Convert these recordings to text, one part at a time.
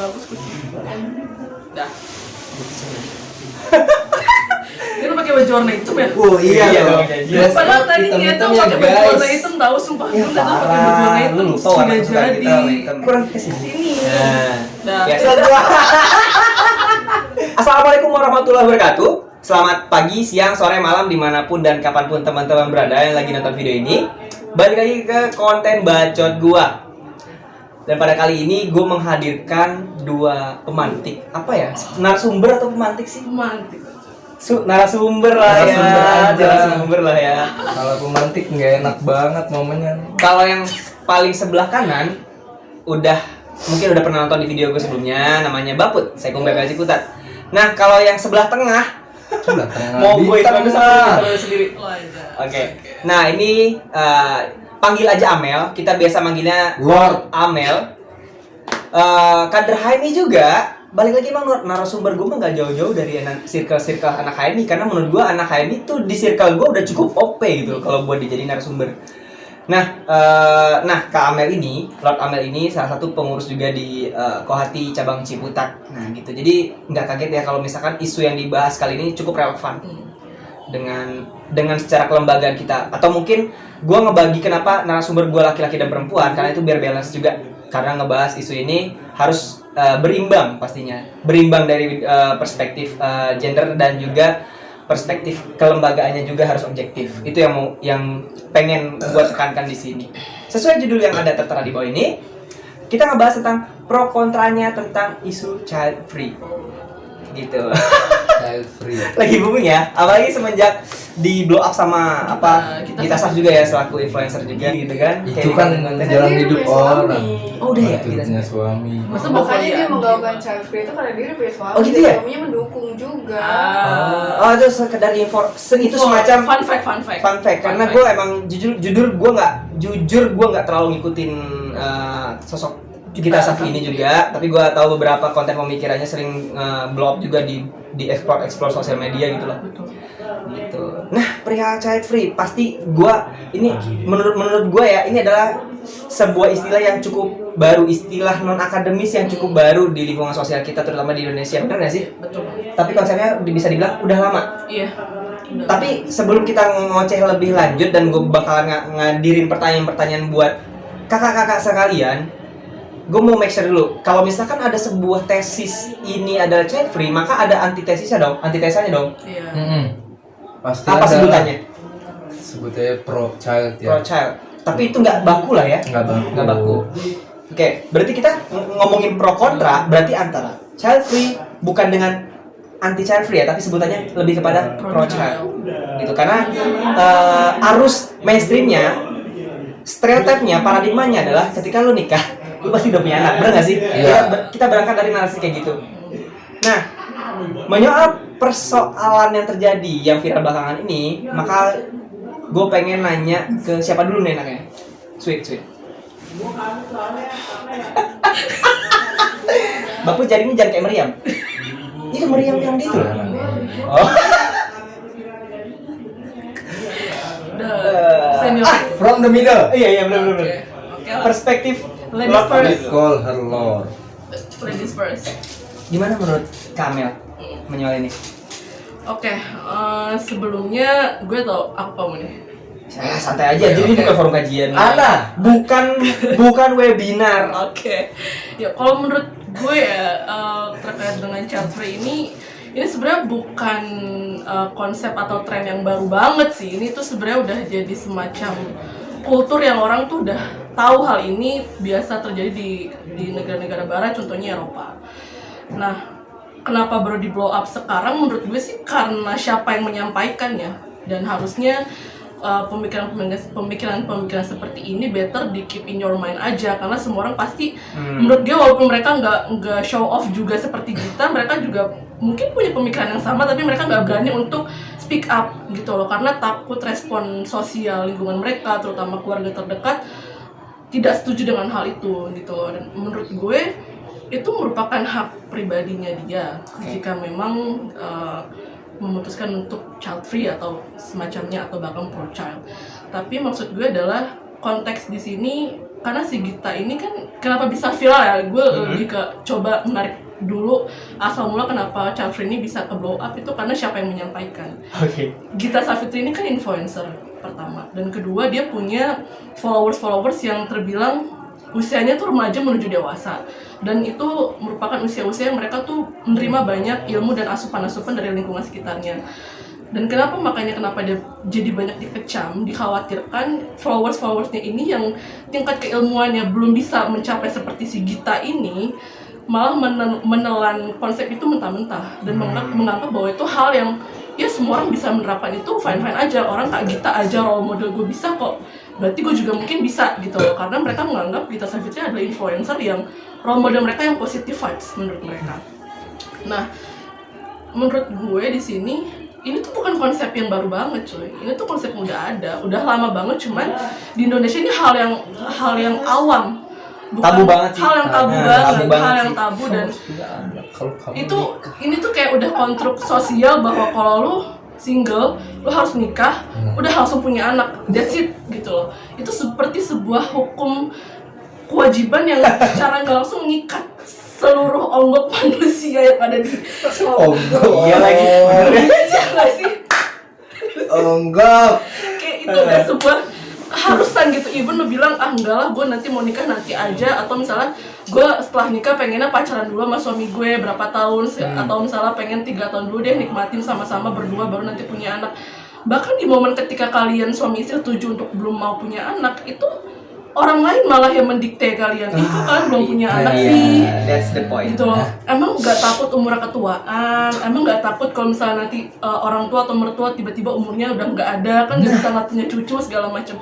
hapus kucing. Dah. Dia pakai baju warna hitam ya? Oh iya dong. Padahal tadi dia tuh pakai baju warna hitam tahu sumpah. Ya, Dia tuh pakai baju warna hitam. lupa warna Sudah kesukaan jadi. kita warna hitam. Kurang ke sini. Dah. Biasa gua. Assalamualaikum warahmatullahi wabarakatuh. Selamat pagi, siang, sore, malam, dimanapun dan kapanpun teman-teman berada yang lagi nonton video ini. Balik lagi ke konten bacot gua. Dan pada kali ini gue menghadirkan dua pemantik. Apa ya? Narasumber atau pemantik sih? Pemantik. Narasumber lah ya. Narasumber lah ya. Kalau pemantik nggak enak banget momennya. Kalau yang paling sebelah kanan mungkin udah pernah nonton di video gue sebelumnya, namanya Baput, Saikum Bebasi Kutat. Nah, kalau yang sebelah tengah mau gue itu sendiri. Oke. Nah, ini panggil aja Amel. Kita biasa manggilnya Lord Amel. Kader HMI juga. Balik lagi emang narasumber gue mah gak jauh-jauh dari circle anak HMI. Karena menurut gue anak HMI tuh di circle gue udah cukup OP gitu kalau buat dijadiin narasumber. Nah, Kak Amel ini, Lord Amel ini salah satu pengurus juga di Kohati cabang Ciputat. Nah gitu, jadi nggak kaget ya kalau misalkan isu yang dibahas kali ini cukup relevan dengan secara kelembagaan kita. Atau mungkin gue ngebagi kenapa narasumber gue laki-laki dan perempuan, karena itu biar balance juga. Karena ngebahas isu ini harus berimbang pastinya, berimbang dari perspektif gender dan juga perspektif kelembagaannya juga harus objektif. Itu yang pengen gue tekankan di sini. Sesuai judul yang ada tertera di bawah ini, kita ngebahas tentang pro kontranya tentang isu child free. Gitu. child free. Lagi booming ya, apalagi semenjak di blow up sama kita Saf juga ya selaku influencer juga gitu kan. Itu kan jalan hidup orang. Oh udah ya, kita punya suami. Masa makanya dia menggaulkan child free itu karena dia punya suami. Oh gitu ya? Suaminya mendukung juga. Oh itu sekedar itu semacam fun fact. Karena gue emang jujur gue nggak terlalu ngikutin sosok kita Saf ini juga, tapi gue tahu beberapa konten pemikirannya sering blow up juga di explore sosial media gitu loh. Gitu. Nah, perihal child free pasti ini menurut gue ya, ini adalah sebuah istilah yang cukup baru, istilah non akademis yang cukup baru di lingkungan sosial kita terutama di Indonesia. Benar nggak sih? Betul. Tapi konsepnya bisa dibilang udah lama. Iya. Tapi sebelum kita ngoceh lebih lanjut dan gue bakalan ngadirin pertanyaan-pertanyaan buat kakak-kakak sekalian, gue mau make sure dulu, kalau misalkan ada sebuah tesis ini adalah child free, maka ada antitesisnya dong, antitesanya dong. Iya. Pasti apa ada. sebutannya? Sebutnya pro child ya. Pro child. Tapi itu nggak baku lah ya? Nggak baku. Oke, berarti kita ngomongin pro kontra, berarti antara child free bukan dengan anti child free ya, tapi sebutannya lebih kepada pro child. Gitu, karena arus mainstreamnya, stereotipnya, paradigmanya adalah ketika lu nikah, lu pasti udah punya anak, bener nggak sih? Iya. Kita berangkat dari narasi kayak gitu. Nah, menyoal persoalan yang terjadi yang viral belakangan ini, maka gue pengen nanya ke siapa dulu nih enaknya? Sweet. Bapak jarinya jangan kayak Meriam. Itu Meriam yang itu. Oh. From the middle. Iya benar. Oke. Perspektif Ladies first. Call her Lord. Ladies first. Gimana menurut Kamel menyoal ini? Oke, sebelumnya gue tau apa mau nih. Saya santai aja, jadi ini bukan forum kajian. Ana, bukan webinar. Oke. Ya kalau menurut gue ya terkait dengan child free ini sebenarnya bukan konsep atau tren yang baru banget sih. Ini tuh sebenarnya udah jadi semacam kultur yang orang tuh udah tahu hal ini biasa terjadi di negara-negara barat, contohnya Eropa. Nah, kenapa baru di blow up sekarang? Menurut gue sih karena siapa yang menyampaikannya, dan harusnya pemikiran seperti ini better di keep in your mind aja, karena semua orang pasti menurut gue walaupun mereka nggak show off juga seperti kita, mereka juga mungkin punya pemikiran yang sama tapi mereka nggak berani untuk speak up gitu loh, karena takut respon sosial lingkungan mereka terutama keluarga terdekat tidak setuju dengan hal itu gitu loh. Dan menurut gue itu merupakan hak pribadinya dia jika memang memutuskan untuk child free atau semacamnya atau bahkan pro child. Tapi maksud gue adalah konteks di sini karena si Gita ini kan kenapa bisa viral ya, gue lebih ke coba menarik dulu asal mula kenapa Child Free ini bisa ke blow up itu karena siapa yang menyampaikan. Gita Savitri ini kan influencer pertama, dan kedua dia punya followers yang terbilang usianya tuh remaja menuju dewasa, dan itu merupakan usia-usia yang mereka tuh menerima banyak ilmu dan asupan-asupan dari lingkungan sekitarnya. Dan kenapa dia jadi banyak dikecam, dikhawatirkan followersnya ini yang tingkat keilmuannya belum bisa mencapai seperti si Gita ini, malah menelan konsep itu mentah-mentah dan menganggap bahwa itu hal yang ya semua orang bisa menerapkan, itu fine-fine aja, orang kayak Gita aja role model gue bisa kok, berarti gue juga mungkin bisa gitu loh, karena mereka menganggap Gita Savitri adalah influencer yang role model mereka yang positive vibes menurut mereka. Nah, menurut gue di sini ini tuh bukan konsep yang baru banget cuy, ini tuh konsep udah ada, udah lama banget, cuman di Indonesia ini hal yang awam, bukan tabu banget sih. hal yang tabu banget, hal yang tabu, dan itu ini tuh kayak udah konstruk sosial bahwa kalau lu single, lu harus nikah, udah langsung punya anak, that's it gitu loh. Itu seperti sebuah hukum kewajiban yang secara nggak langsung mengikat seluruh onggok manusia yang ada di Iya lagi. nggak sih? Enggak. Kayak itu udah sebuah keharusan gitu. Even lu bilang enggak lah, gue nanti mau nikah nanti aja, atau misalnya gue setelah nikah pengennya pacaran dulu sama suami gue berapa tahun, atau misalnya pengen 3 tahun dulu deh nikmatin sama-sama berdua baru nanti punya anak. Bahkan di momen ketika kalian suami istri setuju untuk belum mau punya anak, itu orang lain malah yang mendikte kalian, itu kan belum punya anak sih, That's the point. gitu loh. Emang nggak takut umurnya ketuaan? Emang nggak takut kalau misalnya nanti orang tua atau mertua tiba-tiba umurnya udah nggak ada, kan nggak bisa punya cucu segala macam.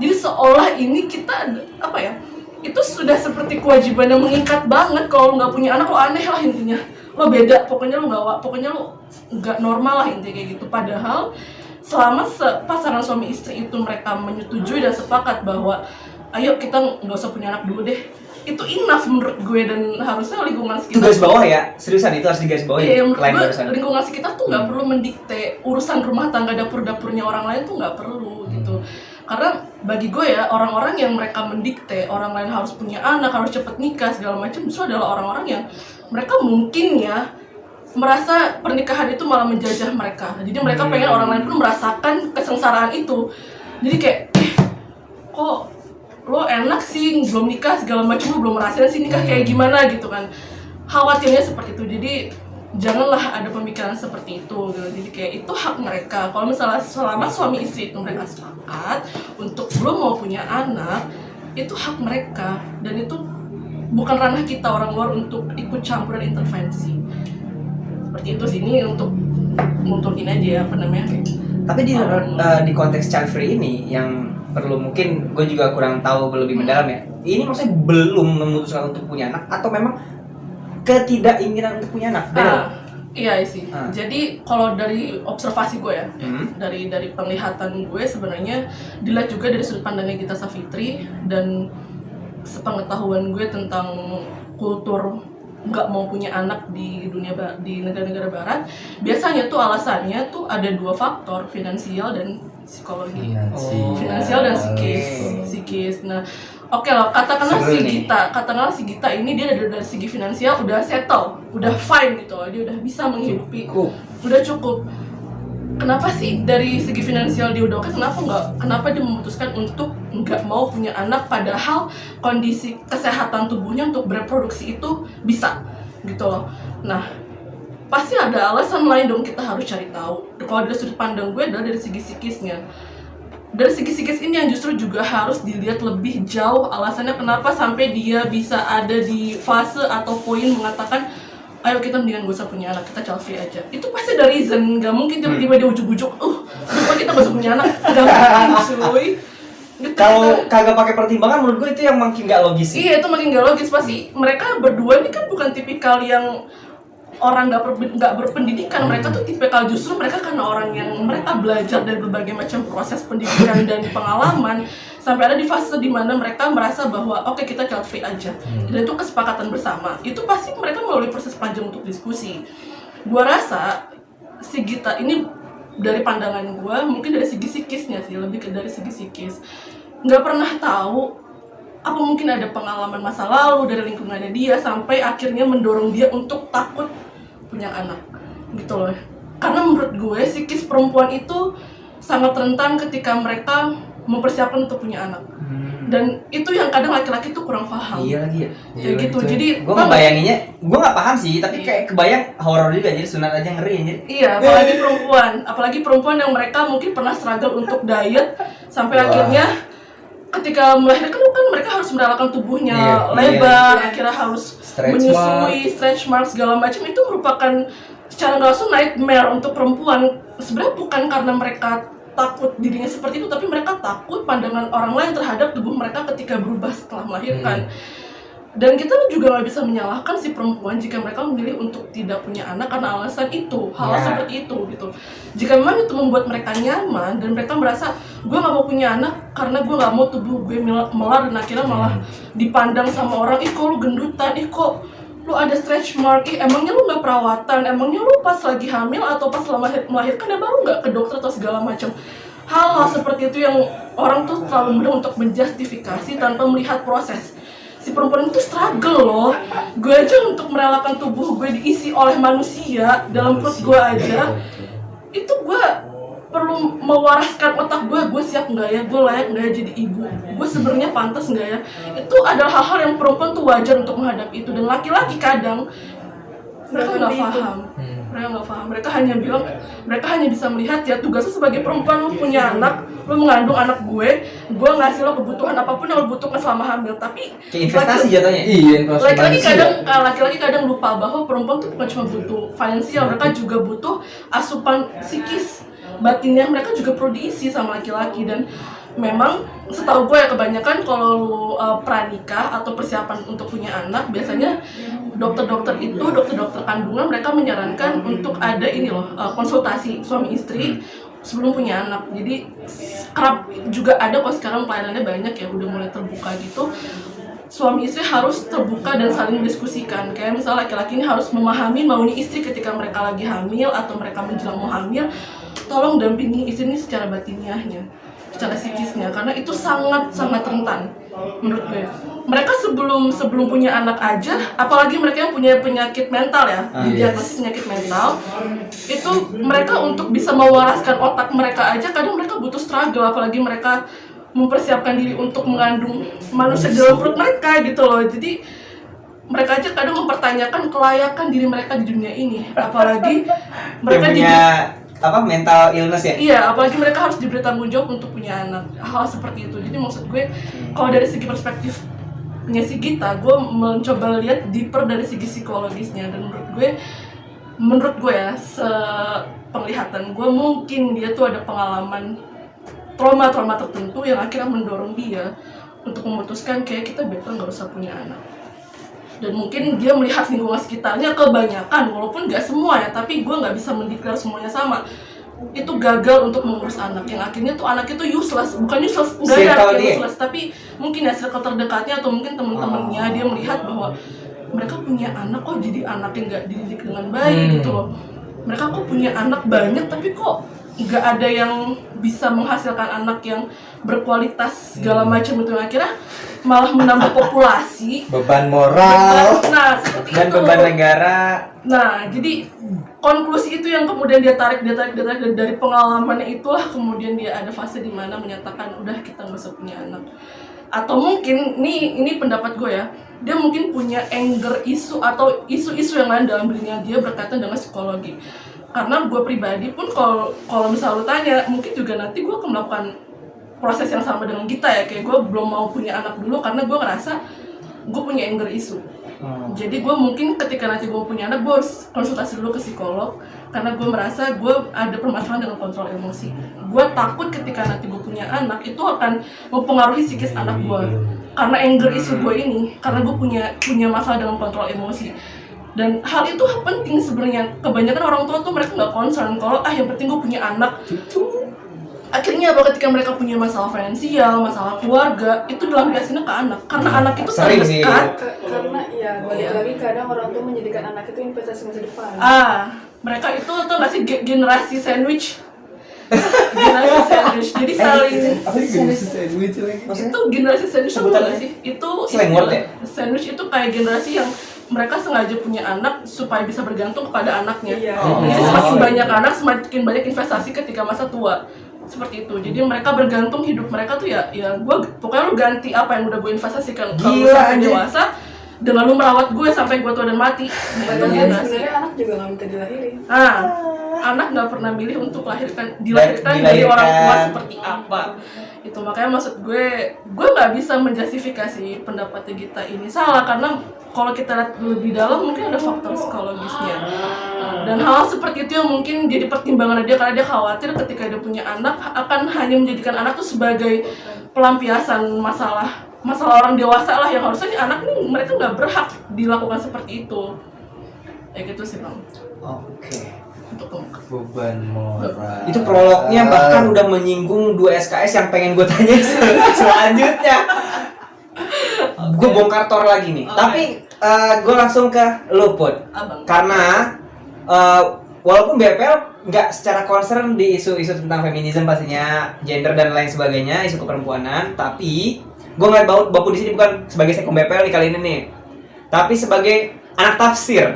Jadi seolah ini kita apa ya? Itu sudah seperti kewajiban yang mengikat banget. Kalau nggak punya anak lo aneh lah intinya, lo beda, pokoknya lo nggak normal lah intinya kayak gitu. Padahal selama pasangan suami istri itu mereka menyetujui dan sepakat bahwa ayo kita nggak usah punya anak dulu deh, itu enough menurut gue, dan harusnya lingkungan Itu sekitar garis bawah ya, seriusan itu harus digaris bawahi. iya, menurut Lain gue barusan. lingkungan sekitar tuh nggak perlu mendikte urusan rumah tangga, dapurnya orang lain tuh nggak perlu gitu. Karena bagi gue ya, orang-orang yang mereka mendikte orang lain harus punya anak, harus cepet nikah segala macam, justru adalah orang-orang yang mereka mungkin ya merasa pernikahan itu malah menjajah mereka. Jadi mereka pengen orang lain pun merasakan kesengsaraan itu. Jadi kayak kok lo enak sih belum nikah segala macam, lo belum merasain sih nikah kayak gimana gitu kan. Khawatirnya seperti itu. Jadi janganlah ada pemikiran seperti itu gitu. Jadi kayak itu hak mereka. Kalau misalnya selama suami istri itu mereka sepakat untuk belum mau punya anak, itu hak mereka, dan itu bukan ranah kita orang luar untuk ikut campur dan intervensi. Seperti itu sih, ini untuk ini aja ya, apa namanya. Tapi di konteks child free ini yang perlu mungkin gue juga kurang tahu lebih mendalam ya. Ini maksudnya belum memutuskan untuk punya anak atau memang ketidakinginan untuk punya anak? Iya sih. Jadi kalau dari observasi gue ya, dari penglihatan gue sebenarnya dilihat juga dari sudut pandangnya Gita Savitri dan sepengetahuan gue tentang kultur nggak mau punya anak di negara-negara barat, biasanya tuh alasannya tuh ada 2 faktor, finansial dan psikologi. Finansial dan psikis. Nah, oke lah, katakanlah si Gita ini dia dari segi finansial udah settle, udah fine gitu, dia udah bisa menghidupi, udah cukup. Kenapa sih dari segi finansial dia udah oke, kenapa dia memutuskan untuk nggak mau punya anak padahal kondisi kesehatan tubuhnya untuk bereproduksi itu bisa gitu loh. Nah, pasti ada alasan lain dong, kita harus cari tahu. Kalau dari sudut pandang gue adalah dari segi psikisnya. Dari segi psikis ini yang justru juga harus dilihat lebih jauh alasannya kenapa sampai dia bisa ada di fase atau poin mengatakan ayo kita mendingan gak usah punya anak, kita child free aja. Itu pasti ada reason, gak mungkin tiba-tiba dia ujuk-ujuk kenapa kita gak usah punya anak, gak mungkin cuy. Kalau kagak pakai pertimbangan, menurut gue itu yang makin gak logis sih. Iya, itu makin gak logis. Pasti mereka berdua ini kan bukan tipikal yang orang nggak berpendidikan. Mereka tuh tipikal justru mereka karena orang yang mereka belajar dari berbagai macam proses pendidikan dan pengalaman sampai ada di fase di mana mereka merasa bahwa oke, kita child free aja. Dan itu kesepakatan bersama. Itu pasti mereka melalui proses panjang untuk diskusi. Gua rasa si Gita ini dari pandangan gua mungkin dari segi psikisnya sih, lebih ke dari segi psikis. Nggak pernah tahu apa mungkin ada pengalaman masa lalu dari lingkungannya dia sampai akhirnya mendorong dia untuk takut punya anak gitu loh. Karena menurut gue psikis perempuan itu sangat rentan ketika mereka mempersiapkan untuk punya anak. Dan itu yang kadang laki-laki tuh kurang paham. Iya lagi ya. Kayak gitu. Jadi Gue ngebayanginnya, gue nggak paham sih, tapi kayak kebayang horor juga, jadi sunat aja ngeri anjir. iya, apalagi perempuan yang mereka mungkin pernah struggle untuk diet sampai Wah. akhirnya ketika melahirkan kan mereka harus merelakan tubuhnya Iya, lebar, akhirnya harus Stretch menyusui, stretch mark segala macam. Itu merupakan secara nggak langsung nightmare untuk perempuan. Sebenarnya bukan karena mereka takut dirinya seperti itu, tapi mereka takut pandangan orang lain terhadap tubuh mereka ketika berubah setelah melahirkan. Dan kita juga nggak bisa menyalahkan si perempuan jika mereka memilih untuk tidak punya anak karena alasan itu, hal seperti itu gitu. Jika memang itu membuat mereka nyaman dan mereka merasa gue nggak mau punya anak karena gue nggak mau tubuh gue melar dan akhirnya malah dipandang sama orang, ih kok lu gendutan, ih kok lu ada stretch mark, emangnya lu nggak perawatan, emangnya lu pas lagi hamil atau pas melahirkan emang lu nggak ke dokter atau segala macam. Hal-hal seperti itu yang orang tuh terlalu mudah untuk menjustifikasi tanpa melihat proses. Si perempuan itu struggle loh. Gue aja untuk merelakan tubuh gue diisi oleh manusia dalam perut gue aja, itu gue perlu mewaraskan otak gue siap nggak ya, gue layak nggak ya jadi ibu, gue sebenarnya pantas nggak ya. Itu adalah hal-hal yang perempuan tuh wajar untuk menghadapi itu. Dan laki-laki kadang mereka nggak paham, mereka hanya bilang, mereka hanya bisa melihat ya tugasnya sebagai perempuan, lu punya anak, lu mengandung anak gue ngasih lo kebutuhan apapun yang lo butuhkan selama hamil. Tapi Kayak investasi jatuhnya. Iya, investasi laki-laki kadang lupa bahwa perempuan tuh bukan cuma butuh finansial, mereka juga butuh asupan psikis, batinnya mereka juga perlu diisi sama laki-laki. Dan memang setahu gue ya kebanyakan kalau lu pranikah atau persiapan untuk punya anak, biasanya dokter-dokter kandungan mereka menyarankan untuk ada ini loh, konsultasi suami istri sebelum punya anak. Jadi kerap juga ada kok sekarang pelayanannya banyak ya, udah mulai terbuka gitu. Suami istri harus terbuka dan saling mendiskusikan. Kayak misalnya laki-laki ini harus memahami maunya istri ketika mereka lagi hamil atau mereka menjelang mau hamil. Tolong dampingi istri ini secara batiniahnya, secara psikisnya, karena itu sangat rentan menurut gue. Mereka sebelum punya anak aja, apalagi mereka yang punya penyakit mental ya, diagnosis penyakit mental, itu mereka untuk bisa mewaraskan otak mereka aja kadang mereka butuh struggle, apalagi mereka mempersiapkan diri untuk mengandung manusia di dalam perut mereka gitu loh. Jadi mereka aja kadang mempertanyakan kelayakan diri mereka di dunia ini, apalagi mereka punya mental illness ya? Iya, apalagi mereka harus diberi tanggung jawab untuk punya anak, hal seperti itu. Jadi maksud gue, kalau dari segi perspektifnya si Gita, gue mencoba lihat deeper dari segi psikologisnya. Dan menurut gue ya, sepenglihatan gue, mungkin dia tuh ada pengalaman trauma tertentu yang akhirnya mendorong dia untuk memutuskan kayak kita better nggak usah punya anak. Dan mungkin dia melihat lingkungan sekitarnya kebanyakan, walaupun gak semua ya, tapi gue gak bisa mendeklar semuanya sama, itu gagal untuk mengurus anak, yang akhirnya tuh anak itu useless, bukan useless, enggak ada anak yang useless, tapi mungkin ya circle terdekatnya atau mungkin teman-temannya dia melihat bahwa mereka punya anak kok jadi anak yang gak dididik dengan baik gitu loh. Mereka kok punya anak banyak tapi kok gak ada yang bisa menghasilkan anak yang berkualitas segala macam itu, yang akhirnya malah menambah populasi, beban moral, nah seperti dan itu, beban negara. Nah jadi konklusi itu yang kemudian dia tarik dan dari pengalamannya itulah kemudian dia ada fase di mana menyatakan udah kita nggak usah punya anak. Atau mungkin ini pendapat gue ya, dia mungkin punya anger issue atau isu-isu yang lain dalam dirinya dia berkaitan dengan psikologi. Karena gue pribadi pun kalau misalnya lu tanya, mungkin juga nanti gue akan melakukan proses yang sama dengan kita ya, kayak gue belum mau punya anak dulu karena gue ngerasa gue punya anger issue. Jadi gue mungkin ketika nanti gue punya anak, gue harus konsultasi dulu ke psikolog karena gue merasa gue ada permasalahan dengan kontrol emosi. Gue takut ketika nanti gue punya anak itu akan mempengaruhi psikis anak gue karena anger issue gue ini, karena gue punya masalah dengan kontrol emosi. Dan hal itu penting sebenarnya. Kebanyakan orang tua tuh mereka nggak concern kalau yang penting gue punya anak. Akhirnya ketika mereka punya masalah finansial, masalah keluarga, itu dilampiasinnya ke anak. Karena anak itu Sering sih. Karena ya balik lagi kadang orang tua menjadikan anak itu investasi masa depan. Mereka itu tuh nggak sih generasi sandwich. generasi sandwich. Jadi saling Apa sih generasi sandwich lagi? itu generasi sandwich itu Sebutannya? nggak sih? Itu Slang word ya? Sandwich itu kayak generasi yang mereka sengaja punya anak supaya bisa bergantung kepada anaknya. Iya. Jadi Oh. semakin banyak anak, semakin banyak investasi ketika masa tua. Seperti itu. Jadi mereka bergantung hidup mereka tuh ya gue pokoknya lu ganti apa yang udah gue investasikan kalau lu Gila, sampai anjir. dewasa dengan lu merawat gue sampai gue tua dan mati. Padahal Itu kan generasi. sebenarnya anak juga nggak minta dilahirin. Anak nggak pernah milih untuk dilahirkan dari orang tua seperti apa. Itu makanya maksud gue nggak bisa menjustifikasi pendapatnya Gita ini salah karena kalau kita lihat lebih dalam mungkin ada faktor psikologisnya dan hal seperti itu yang mungkin jadi pertimbangan dia karena dia khawatir ketika dia punya anak akan hanya menjadikan anak tuh sebagai pelampiasan masalah orang dewasa lah yang harusnya nih anak nih mereka nggak berhak dilakukan seperti itu kayak gitu sih bang. Oke. Untuk pembuka. Beban moral. Itu prolognya bahkan udah menyinggung 2 SKS yang pengen gue tanya selanjutnya. Gue bongkar tor lagi nih. Oke. Tapi gue langsung ke lu Put. Abang. Karena walaupun BPL nggak secara concern di isu-isu tentang feminisme pastinya, gender dan lain sebagainya, isu keperempuanan, tapi gue ngeliat Bapu di sini bukan sebagai sekom BPL nih kali ini nih, tapi sebagai anak tafsir.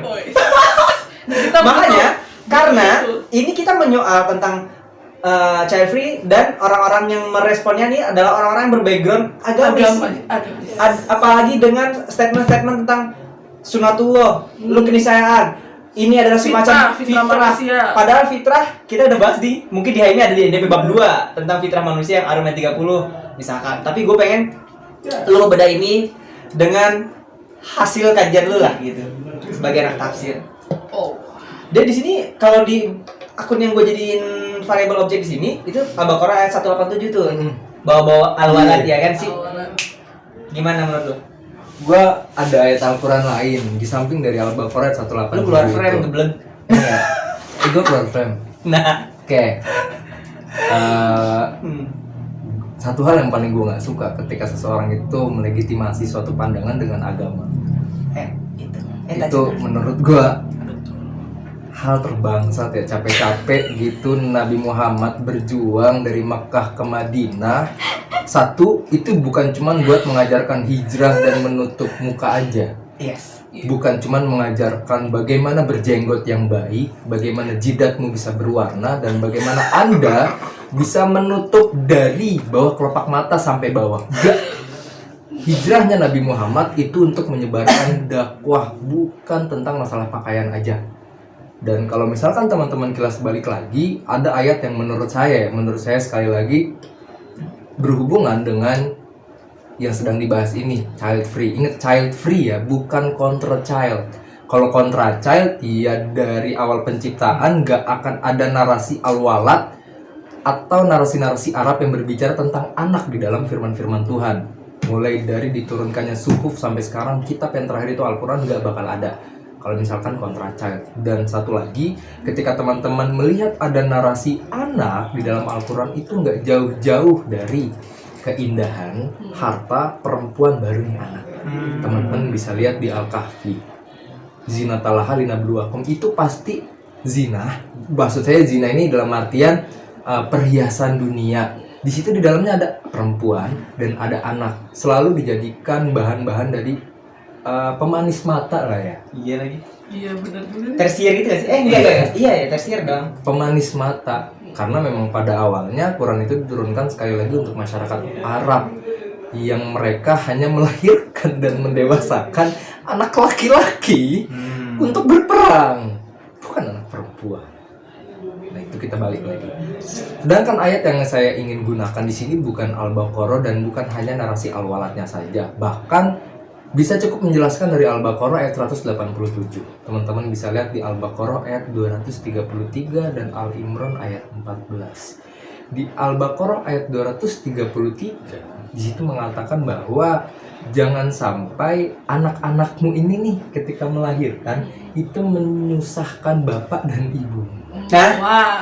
Kita Makanya butuh- karena butuh. ini kita menyoal tentang child free dan orang-orang yang meresponnya nih adalah orang-orang yang berbackground agamis. Apalagi dengan statement-statement tentang sunatullah, lu keniscayaan. Ini adalah semacam Fitrah manusia. Padahal fitrah kita udah bahas mungkin di HMI ada di NDP bab 2 tentang fitrah manusia yang Arum 30 misalkan. Tapi gue pengen lu beda ini dengan hasil kajian lu lah gitu sebagai anak tafsir. Oh. Dia di sini kalau di akun yang gue jadiin variable objek di sini itu Al-Baqarah ayat 187 tuh. Bawa-bawa al-walad ya kan sih. Gimana menurut lu? Gua ada ayat Al-Quran lain di samping dari Al-Baqarah ayat 187. Lu keluar frame geblek. Iya. Gue keluar frame. Nah, Oke. hmm. Satu hal yang paling gue nggak suka ketika seseorang itu melegitimasi suatu pandangan dengan agama. Itu menurut gue hal terbangsat ya, capek-capek gitu Nabi Muhammad berjuang dari Mekah ke Madinah. Satu, itu bukan cuman buat mengajarkan hijrah dan menutup muka aja. Yes. Bukan cuman mengajarkan bagaimana berjenggot yang baik, bagaimana jidatmu bisa berwarna, dan bagaimana Anda bisa menutup dari bawah kelopak mata sampai bawah. Enggak. Hijrahnya Nabi Muhammad itu untuk menyebarkan dakwah, bukan tentang masalah pakaian aja. Dan kalau misalkan teman-teman kilas balik lagi, ada ayat yang menurut saya sekali lagi berhubungan dengan yang sedang dibahas ini, child free. Ingat, child free ya, bukan contra child. Kalau kontra child, ya dari awal penciptaan gak akan ada narasi al-walad atau narasi-narasi Arab yang berbicara tentang anak di dalam firman-firman Tuhan. Mulai dari diturunkannya suhuf sampai sekarang, kitab yang terakhir itu Al-Quran gak bakal ada kalau misalkan kontra child. Dan satu lagi, ketika teman-teman melihat ada narasi anak di dalam Al-Quran, itu gak jauh-jauh dari keindahan harta perempuan baru nih anak. Teman-teman bisa lihat di Al-Kahfi, zina talaha linabluwakum, itu pasti zina. Maksud saya zina ini dalam artian perhiasan dunia. Di situ di dalamnya ada perempuan dan ada anak. Selalu dijadikan bahan-bahan dari pemanis mata lah ya. Iya lagi. Iya benar-benar. Tersier gitu gak sih? Enggak. Iya ya, tersier dong. Pemanis mata. Karena memang pada awalnya Quran itu diturunkan sekali lagi untuk masyarakat Arab yang mereka hanya melahirkan dan mendewasakan anak laki-laki untuk berperang, bukan anak perempuan. Nah, itu kita balik lagi. Sedangkan ayat yang saya ingin gunakan di sini bukan Al-Baqarah dan bukan hanya narasi al-waladnya saja. Bahkan bisa cukup menjelaskan dari Al-Baqarah ayat 187. Teman-teman bisa lihat di Al-Baqarah ayat 233 dan Al-Imran ayat 14. Di Al-Baqarah ayat 233 di situ mengatakan bahwa jangan sampai anak-anakmu ini nih ketika melahirkan itu menyusahkan bapak dan ibu. Nah, Wah,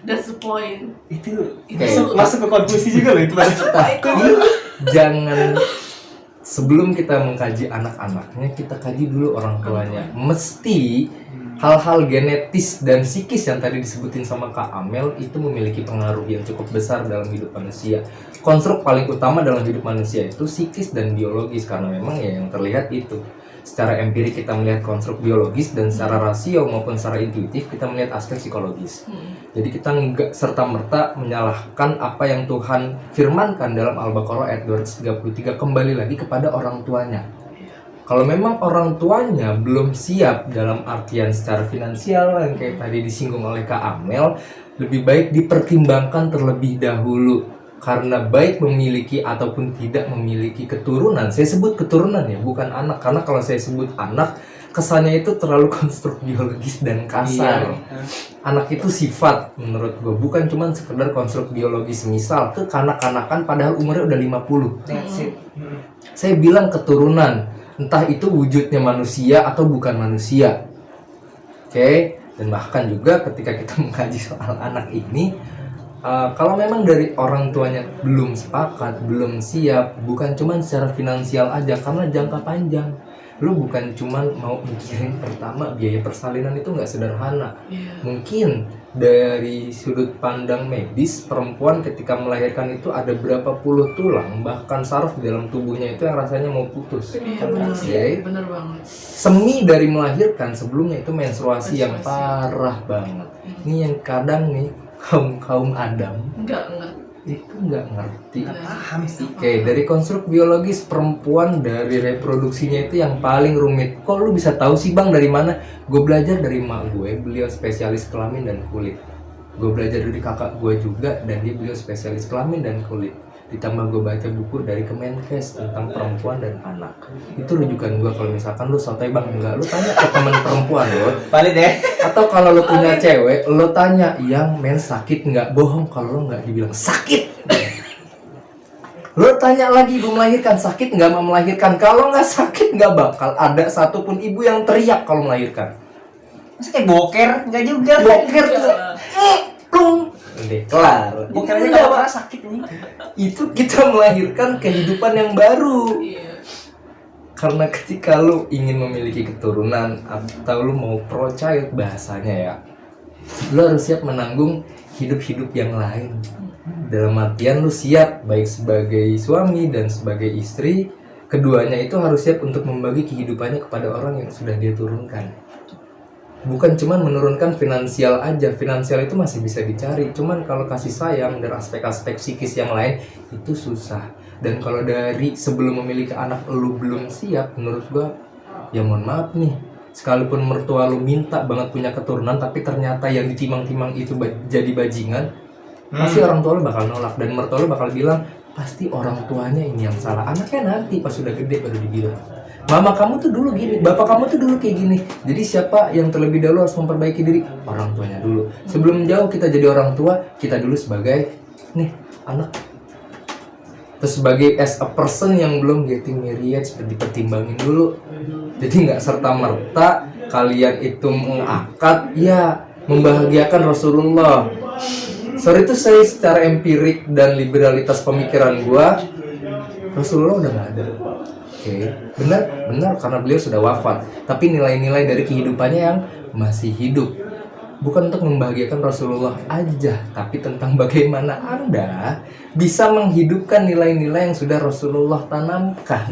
that's the point. itu Oke. masuk ke konklusi juga loh itu. Tapi jangan, sebelum kita mengkaji anak-anaknya, kita kaji dulu orang tuanya. Mesti hal-hal genetis dan psikis yang tadi disebutin sama Kak Amel itu memiliki pengaruh yang cukup besar dalam hidup manusia. Konstruk paling utama dalam hidup manusia itu psikis dan biologis, karena memang ya yang terlihat itu. Secara empirik kita melihat konstruk biologis, dan secara rasio maupun secara intuitif kita melihat aspek psikologis. Jadi kita nggak serta-merta menyalahkan apa yang Tuhan firmankan dalam Al-Baqarah ayat 233, kembali lagi kepada orang tuanya. Kalau memang orang tuanya belum siap dalam artian secara finansial yang kayak tadi disinggung oleh Kak Amel, lebih baik dipertimbangkan terlebih dahulu. Karena baik memiliki ataupun tidak memiliki keturunan, saya sebut keturunan ya, bukan anak. Karena kalau saya sebut anak, kesannya itu terlalu konstruk biologis dan kasar. Anak itu sifat menurut gue, bukan cuma sekedar konstruk biologis. Misal kekanak-kanakan padahal umurnya udah 50. That's it. Saya bilang keturunan, entah itu wujudnya manusia atau bukan manusia. Oke. Dan bahkan juga ketika kita mengkaji soal anak ini, kalau memang dari orang tuanya belum sepakat, belum siap, bukan cuma secara finansial aja, karena jangka panjang. Lu bukan cuma mau mikirin pertama biaya persalinan itu nggak sederhana. Mungkin dari sudut pandang medis, perempuan ketika melahirkan itu ada berapa puluh tulang, bahkan saraf di dalam tubuhnya itu yang rasanya mau putus. Bener banget. Semi dari melahirkan sebelumnya itu menstruasi yang parah banget. Ini yang kadang nih kaum Adam Enggak. itu nggak ngerti. Paham sih. Oke, dari konstruk biologis perempuan, dari reproduksinya itu yang paling rumit. Kok lu bisa tahu sih Bang dari mana? Gue belajar dari mak gue, beliau spesialis kelamin dan kulit. Gue belajar dari kakak gue juga, dan dia beliau spesialis kelamin dan kulit. Ditambah gue baca buku dari Kemenkes tentang perempuan dan anak. Itu rujukan gue kalau misalkan lu sotoy Bang, enggak, lu tanya ke teman perempuan lo. Valid ya. Atau kalau lo punya cewek, lo tanya, yang mens sakit nggak? Bohong kalau lo nggak dibilang sakit. Lo tanya lagi, ibu melahirkan sakit nggak? Mau melahirkan? Kalau nggak sakit nggak bakal ada satupun ibu yang teriak kalau melahirkan. Masa kayak boker? Enggak juga. Boker tuh, plung, udah kelar. Boker aja enggak apa sakit ini. Itu kita melahirkan kehidupan yang baru. Karena ketika lu ingin memiliki keturunan atau lu mau pro child bahasanya ya, lu harus siap menanggung hidup-hidup yang lain. Dalam artian lu siap baik sebagai suami dan sebagai istri, keduanya itu harus siap untuk membagi kehidupannya kepada orang yang sudah dia turunkan. Bukan cuman menurunkan finansial aja, finansial itu masih bisa dicari, cuman kalau kasih sayang dan aspek-aspek psikis yang lain itu susah. Dan kalau dari sebelum memiliki anak lu belum siap, menurut gua ya mohon maaf nih, sekalipun mertua lu minta banget punya keturunan tapi ternyata yang ditimang-timang itu jadi bajingan, pasti orang tua lu bakal nolak, dan mertua lu bakal bilang pasti orang tuanya ini yang salah. Anaknya nanti pas sudah gede baru dibilang, mama kamu tuh dulu gini, bapak kamu tuh dulu kayak gini. Jadi siapa yang terlebih dahulu harus memperbaiki diri? Orang tuanya dulu. Sebelum jauh kita jadi orang tua, kita dulu sebagai nih anak. Terus sebagai as a person yang belum getting married, dipertimbangin dulu. Jadi nggak serta-merta kalian itu mengakad, ya membahagiakan Rasulullah. Sorry itu saya secara empirik dan liberalitas pemikiran gua, Rasulullah udah nggak ada. Oke, benar karena beliau sudah wafat. Tapi nilai-nilai dari kehidupannya yang masih hidup, bukan untuk membahagiakan Rasulullah aja, tapi tentang bagaimana Anda bisa menghidupkan nilai-nilai yang sudah Rasulullah tanamkan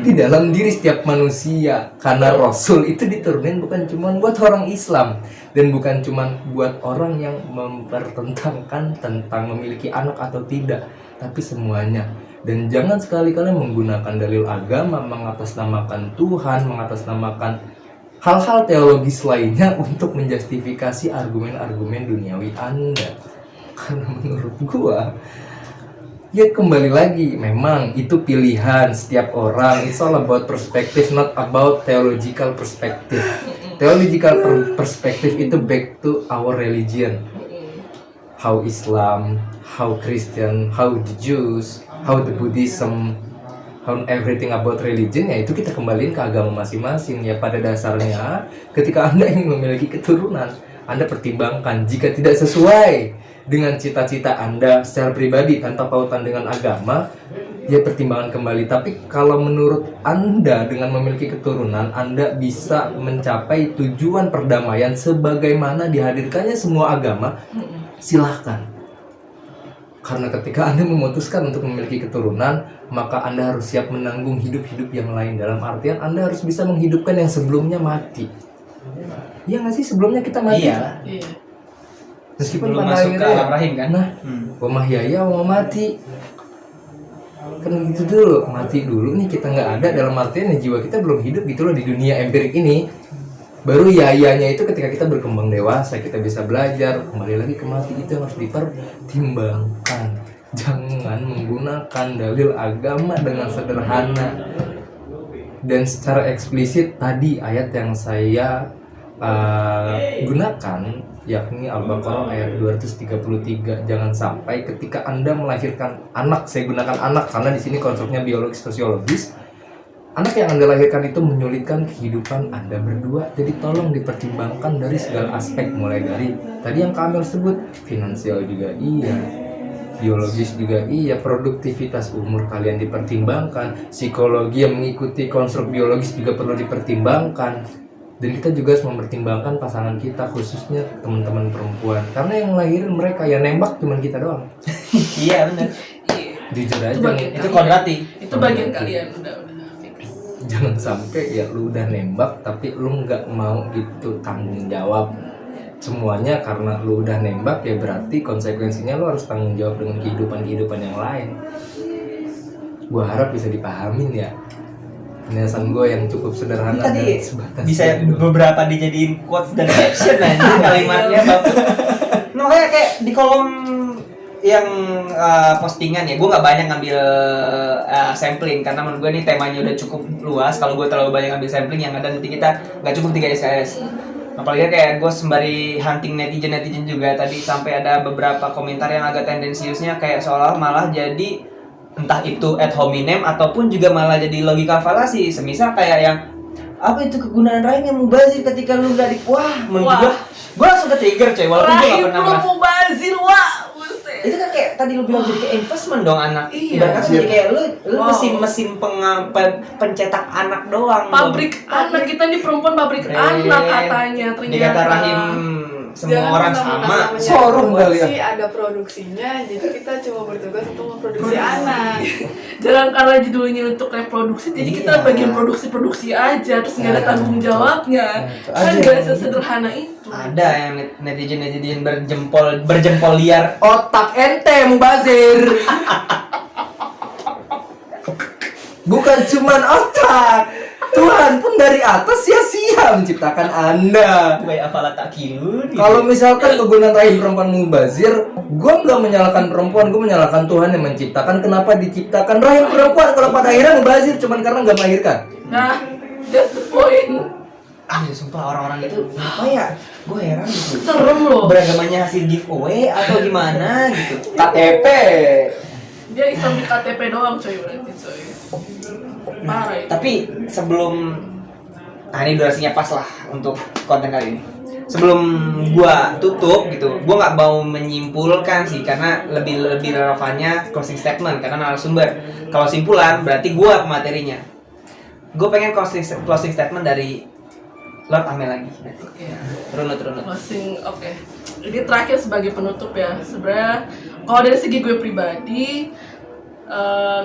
di dalam diri setiap manusia. Karena Rasul itu diturunin bukan cuma buat orang Islam, dan bukan cuma buat orang yang mempertentangkan tentang memiliki anak atau tidak, tapi semuanya. Dan jangan sekali-kali menggunakan dalil agama, mengatasnamakan Tuhan, mengatasnamakan hal-hal teologis lainnya untuk menjustifikasi argumen-argumen duniawi Anda. Karena menurut gua, ya kembali lagi, memang itu pilihan setiap orang. It's all about perspective, not about theological perspective. Theological perspective itu back to our religion. How Islam, how Christian, how the Jews, how the Buddhism, how everything about religion, ya itu kita kembaliin ke agama masing-masing. Ya pada dasarnya ketika Anda ingin memiliki keturunan, Anda pertimbangkan jika tidak sesuai dengan cita-cita Anda secara pribadi tanpa pautan dengan agama, ya pertimbangan kembali. Tapi kalau menurut Anda dengan memiliki keturunan, Anda bisa mencapai tujuan perdamaian sebagaimana dihadirkannya semua agama, silahkan. Karena ketika Anda memutuskan untuk memiliki keturunan, maka Anda harus siap menanggung hidup-hidup yang lain. Dalam artian Anda harus bisa menghidupkan yang sebelumnya mati. Iya nggak sih, sebelumnya kita mati? Iya. Iya. Meskipun Belum pada masuk ke akhirnya alam rahim kan. Nah, wamah yaya wamah mati. Kan gitu dulu, mati dulu nih, kita nggak ada, dalam artian ya jiwa kita belum hidup gitu loh di dunia empirik ini. Baru yayanya itu ketika kita berkembang dewasa, kita bisa belajar, kembali lagi ke mati. Itu yang harus dipertimbangkan. Jangan menggunakan dalil agama dengan sederhana. Dan secara eksplisit tadi ayat yang saya gunakan, yakni Al-Baqarah ayat 233. Jangan sampai ketika Anda melahirkan anak, saya gunakan anak karena di sini konsepnya biologis sosiologis, anak yang Anda lahirkan itu menyulitkan kehidupan Anda berdua. Jadi tolong dipertimbangkan dari segala aspek, mulai dari tadi yang Kamil sebut, finansial juga iya, biologis juga iya, produktivitas umur kalian dipertimbangkan, psikologi yang mengikuti konstruk biologis juga perlu dipertimbangkan. Dan kita juga harus mempertimbangkan pasangan kita, khususnya teman-teman perempuan, karena yang lahirin mereka, ya nembak cuma kita doang. Iya benar. Jujur aja, Itu kodrati. Itu bagian kalian udah fix. jangan sampai ya lu udah nembak tapi lu nggak mau gitu tanggung jawab semuanya. Karena lu udah nembak ya berarti konsekuensinya lu harus tanggung jawab dengan kehidupan yang lain. Gua harap bisa dipahamin ya penjelasan gue yang cukup sederhana Tadi dan sebatas bisa itu. beberapa dijadiin quotes dan caption aja kalimatnya bagus. Nah, makanya kayak di kolom yang postingan ya, gue nggak banyak ngambil sampling karena menurut gue nih temanya udah cukup luas. Kalau gue terlalu banyak ngambil sampling yang ada nanti kita nggak cukup 3 SKS. Apalagi kayak gue sembari hunting netizen juga tadi sampai ada beberapa komentar yang agak tendensiusnya kayak seolah malah jadi entah itu ad hominem ataupun juga malah jadi logika falasi. Semisal kayak yang apa itu kegunaan rahim yang mubazir ketika lu gak di menurut gue langsung ke trigger coy, walaupun gue gak pernah Rahim lu mubazir, wah buset. itu kan kayak tadi lu bilang jadi kayak investment dong anak. Iya. Ibaratnya jadi kayak lu Wow. mesin pencetak anak doang. Pabrik anak, kita nih perempuan pabrik anak katanya ternyata. Dikata rahim semua Jangan orang mentang-mentang sama. namanya Showroom kali ya. produksi, ada produksinya, jadi kita cuma bertugas untuk memproduksi anak. Jangan karena judulnya untuk reproduksi, jadi kita Iya. bagian produksi aja terus nggak ada Nah, tanggung jawabnya. itu Kan aja. nggak sesederhana itu. Ada yang netizen berjempol liar. Otak ente mubazir. Bukan cuman otak, Tuhan pun dari atas sia-sia menciptakan Anda. Gue apalah tak kilun. Kalau misalkan kegunaan rahim perempuan mubazir, gue nggak menyalahkan perempuan, gue menyalahkan Tuhan yang menciptakan. Kenapa diciptakan rahim perempuan kalau pada akhirnya mubazir cuman karena nggak melahirkan? Nah, that's the point. Sumpah orang-orang itu apa ya? Gue heran gitu. Serem loh. Beragamanya hasil giveaway atau gimana gitu. KTP. Dia Islam di KTP doang coy berarti coy. Parah itu. Tapi sebelum ini durasinya pas lah untuk konten kali ini. Sebelum gua tutup gitu, gua nggak mau menyimpulkan sih karena lebih relevannya closing statement karena narasumber. Kalau simpulan berarti gua materinya. Gua pengen closing statement dari Lord Amel lagi. Oke. Runut. Closing, oke. Ini terakhir sebagai penutup ya. Sebenarnya kalau dari segi gue pribadi,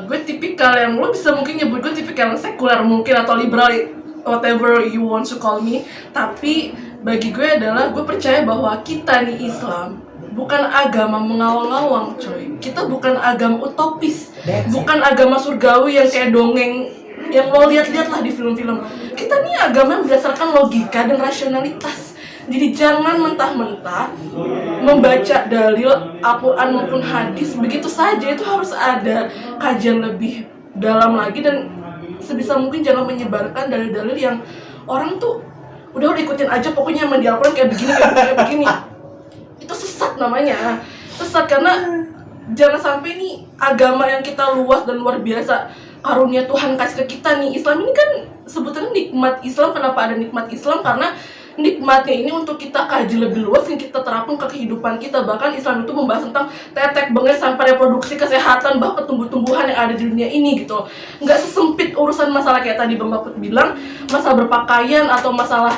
gue tipikal yang lo bisa mungkin nyebut gue tipikal yang sekuler mungkin atau liberal, whatever you want to call me. Tapi bagi gue adalah gue percaya bahwa kita nih Islam bukan agama mengawang-awang coy. Kita bukan agama utopis, bukan agama surgawi yang kayak dongeng yang lo lihat-lihat lah di film-film. Kita nih agama yang berdasarkan logika dan rasionalitas. Jadi jangan mentah-mentah membaca dalil Al-Quran maupun hadis begitu saja. Itu harus ada kajian lebih dalam lagi dan sebisa mungkin jangan menyebarkan dalil-dalil yang orang tuh udah ikutin aja pokoknya sama di Al-Quran kayak begini. Itu sesat namanya. Sesat karena jangan sampai nih agama yang kita luas dan luar biasa karunia Tuhan kasih ke kita nih. Islam ini kan sebutannya nikmat Islam. Kenapa ada nikmat Islam? Karena nikmatnya ini untuk kita kaji lebih luas yang kita terapkan ke kehidupan kita. Bahkan Islam itu membahas tentang tetek bengek sampai reproduksi, kesehatan, bahkan tumbuh-tumbuhan yang ada di dunia ini gitu. Nggak sesempit urusan masalah kayak tadi Bang Baput bilang, masalah berpakaian atau masalah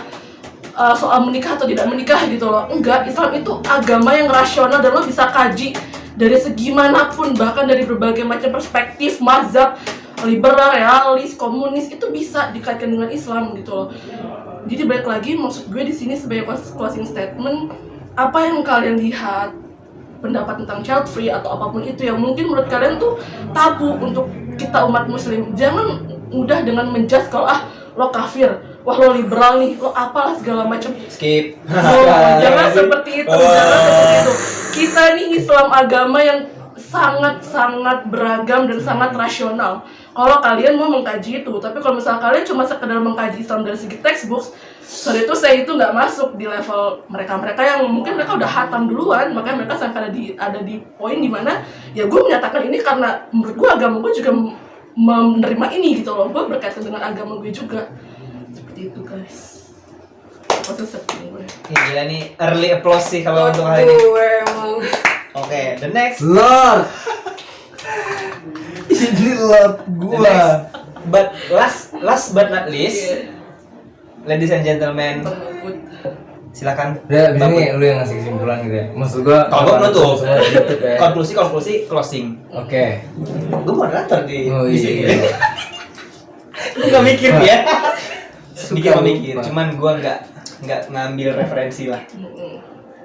soal menikah atau tidak menikah gitu loh. Enggak, Islam itu agama yang rasional dan lo bisa kaji dari segi manapun, bahkan dari berbagai macam perspektif, mazhab, liberal, realis, komunis, itu bisa dikaitkan dengan Islam gitu loh. Jadi balik lagi, maksud gue di sini sebagai closing statement, apa yang kalian lihat, pendapat tentang child free atau apapun itu yang mungkin menurut kalian tuh tabu untuk kita umat muslim, jangan mudah dengan menjudge kalau lo kafir, wah lo liberal nih, lo apalah segala macam. Skip. Jangan seperti itu, jangan seperti itu. Kita nih Islam agama yang sangat-sangat beragam dan sangat rasional. Kalau kalian mau mengkaji itu, tapi kalau misalnya kalian cuma sekedar mengkaji Islam dari segi textbooks, sorry itu saya itu nggak masuk di level mereka yang mungkin mereka udah hatam duluan, makanya mereka sampai ada di poin dimana ya gue menyatakan ini karena menurut gue agama gue juga menerima ini gitu loh, gue berkaitan dengan agama gue juga. Seperti itu guys. Apa tuh seperti gue? Gila nih early applause sih kalau untuk hari ini. Gue emang. Oke, the next. Lord. Ini Lord The gua. next. But last but not least, Iya. ladies and gentlemen, Bang Baput. silakan. Udah, ini lu yang ngasih kesimpulan gitu ya. Maksud gua Kalau gua penutup. semua gitu ya. Konklusi closing. Oke. Gue moderator di Oh di sini. iya. Gue gak mikir ya. Sedikit Suka mikir, lupa. cuman gue nggak ngambil referensi lah.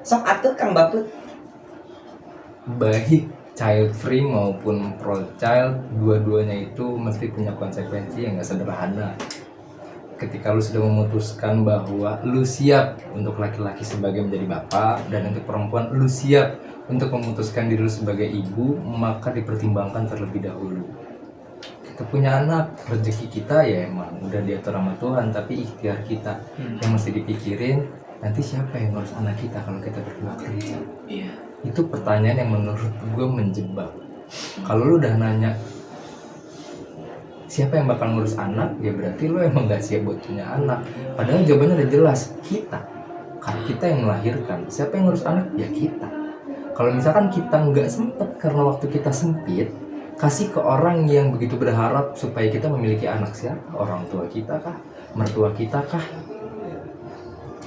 Sok atuh Kang Baput. Baik child free maupun pro child, dua-duanya itu mesti punya konsekuensi yang gak sederhana. Ketika lu sudah memutuskan bahwa lu siap untuk laki-laki sebagai menjadi bapak, dan untuk perempuan lu siap untuk memutuskan diri lu sebagai ibu, maka dipertimbangkan terlebih dahulu. Kita punya anak, rezeki kita ya emang udah diatur sama Tuhan, tapi ikhtiar kita yang mesti dipikirin, nanti siapa yang ngurus anak kita kalau kita berdua kerja. Iya. Itu pertanyaan yang menurut gue menjebak. Kalau lu udah nanya siapa yang bakal ngurus anak, ya berarti lu emang gak siap buat punya anak. Padahal jawabannya udah jelas, kita. Karena kita yang melahirkan. Siapa yang ngurus anak? Ya kita. Kalau misalkan kita nggak sempet karena waktu kita sempit, kasih ke orang yang begitu berharap supaya kita memiliki anak. Siapa? Orang tua kita kah? Mertua kita kah?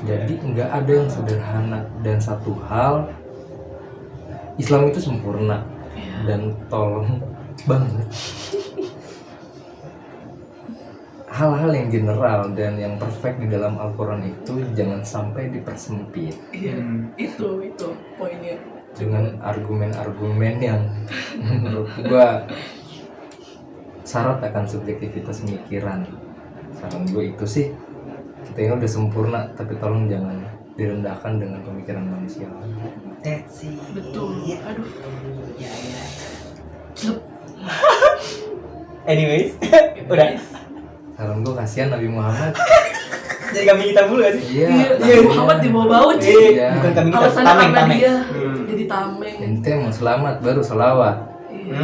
Jadi nggak ada yang sederhana. Dan satu hal, Islam itu sempurna dan tolong banget hal-hal yang general dan yang perfect di dalam Al-Quran itu jangan sampai dipersempit Iya, itu poinnya. dengan argumen-argumen yang menurut gua syarat akan subjektivitas pemikiran. Saran gue itu sih, kita ini udah sempurna, tapi tolong jangan direndahkan dengan pemikiran manusia. That's it. Betul. Aduh. Anyways, udah. Saran gue kasihan Nabi Muhammad. Jadi kami kita dulu gak sih? Iya. Nabi Muhammad dibawa baut sih. Iya. Bukan kami kita, Alasannya karena tameng. dia jadi tameng. Ente mau selamat baru salawat. Iya.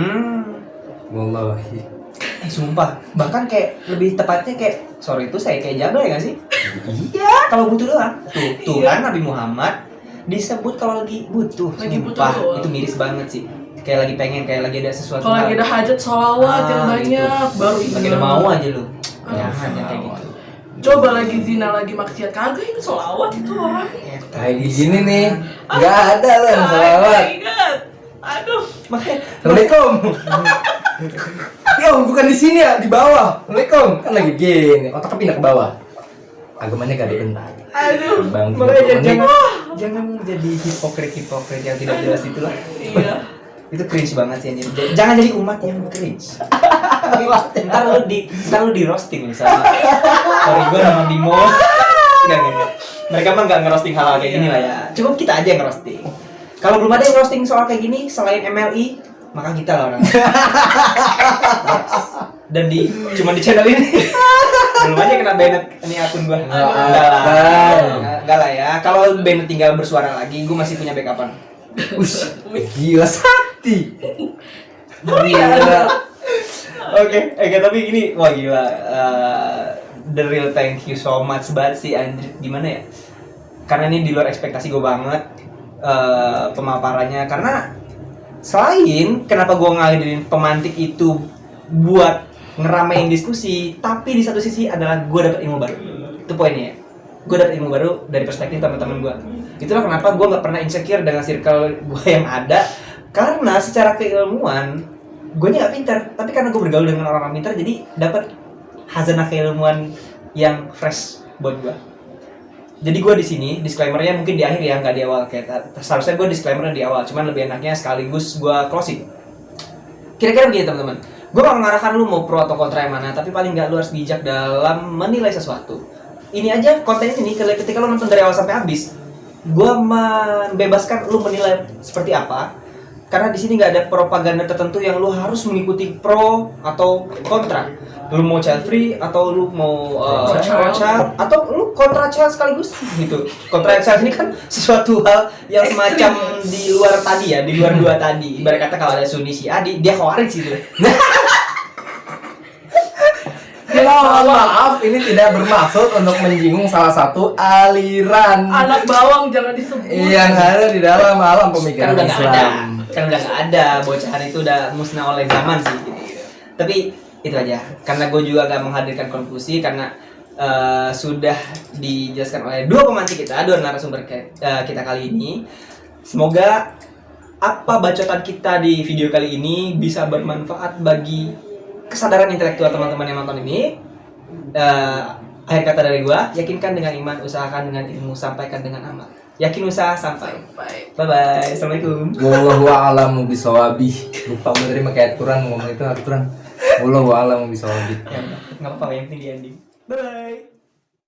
Wallahi. Sumpah, bahkan kayak lebih tepatnya kayak sorry itu saya kayak jabal ya gak sih? Iya, kalau butuh doang. Tuh kan Nabi Muhammad disebut kalau lagi butuh. Lagi butuh Sumpah, doang. itu miris banget sih. Kayak lagi pengen, kayak lagi ada sesuatu. Kalau lagi ada hajat sholawat yang Ah, banyak, gitu. baru Lagi ingat. ada mau aja lu. Aduh. Jangan kayak gitu. Coba lagi zina, lagi maksiat, kagak itu sholawat itu orang. Kayak gini nih, nggak ada loh yang salawat. Ingat. Aduh. Makanya Assalamualaikum. Yo, bukan di sini ya, di bawah. Assalamualaikum. Kan lagi gini, otaknya pindah ke bawah. Agamanya gak ada benar. Aduh. Bang, makanya menit. jangan jadi hipokrit yang tidak jelas itulah. Iya. Itu cringe banget sih anjir. Jangan jadi umat yang cringe. Ntar lu di roasting nih sama sorry gue sama Bimo. Enggak. Mereka mah nggak ngerosting hal-hal kayak gini lah ya. Cukup kita aja yang ngerosting. Kalau belum ada yang roasting soal kayak gini selain MLI, maka kita lah orang. Dan cuma di channel ini. Belum aja kena banned ini akun gua. Enggak lah ya. Kalau banned tinggal bersuara lagi, gua masih punya backupan. Gila sakti. Gila. Oke, tapi gini, wah gila. The real thank you so much banget sih Andri. Gimana ya? karena ini di luar ekspektasi gue banget pemaparannya. Karena selain kenapa gue ngadain pemantik itu buat ngeramein diskusi, tapi di satu sisi adalah gue dapet ilmu baru. Itu poinnya ya. Gue dapet ilmu baru dari perspektif teman-teman gue. Itulah kenapa gue nggak pernah insecure dengan circle gue yang ada, karena secara keilmuan gue nggak pintar, tapi karena gue bergaul dengan orang-orang pintar, jadi dapat khazanah keilmuan yang fresh buat gue. Jadi gue di sini disclaimernya mungkin di akhir ya, nggak di awal. Kayak seharusnya gue disclaimernya di awal, cuman lebih enaknya sekaligus gue closing. Kira-kira begini teman-teman, gue gak mengarahkan lu mau pro atau kontra yang mana, tapi paling nggak lu harus bijak dalam menilai sesuatu. Ini aja konten ini ketika lu nonton dari awal sampai habis, gue membebaskan lu menilai seperti apa, karena di sini nggak ada propaganda tertentu yang lu harus mengikuti pro atau kontra. Lu mau child free atau lu mau child atau lu kontra child sekaligus gitu. Kontra child ini kan sesuatu hal yang semacam di luar tadi ya, di luar dua tadi. Ibarat kata kalau ada Sunni Syiah, dia khawarij gitu. Maaf, ini tidak bermaksud untuk menyinggung salah satu aliran Anak bawang jangan disebut. yang ada di dalam alam pemikiran Kan udah nggak ada, Islam. kan udah nggak ada, bocahan itu udah musnah oleh zaman sih gitu. Tapi itu aja, karena gue juga gak menghadirkan konklusi karena sudah dijelaskan oleh dua pemantik kita, dua narasumber kita kali ini. Semoga apa bacotan kita di video kali ini bisa bermanfaat bagi kesadaran intelektual teman-teman yang nonton ini. Akhir kata dari gue, yakinkan dengan iman, usahakan dengan ilmu, sampaikan dengan amal. Yakin usaha sampai. Bye bye. Assalamualaikum. Wallahu a'lamu bisawabih. Lupa menerima kayak aturan ngomong itu aturan. Wallahu a'lamu bisawabih. Ya, nggak apa-apa, yang penting di ending. Bye bye.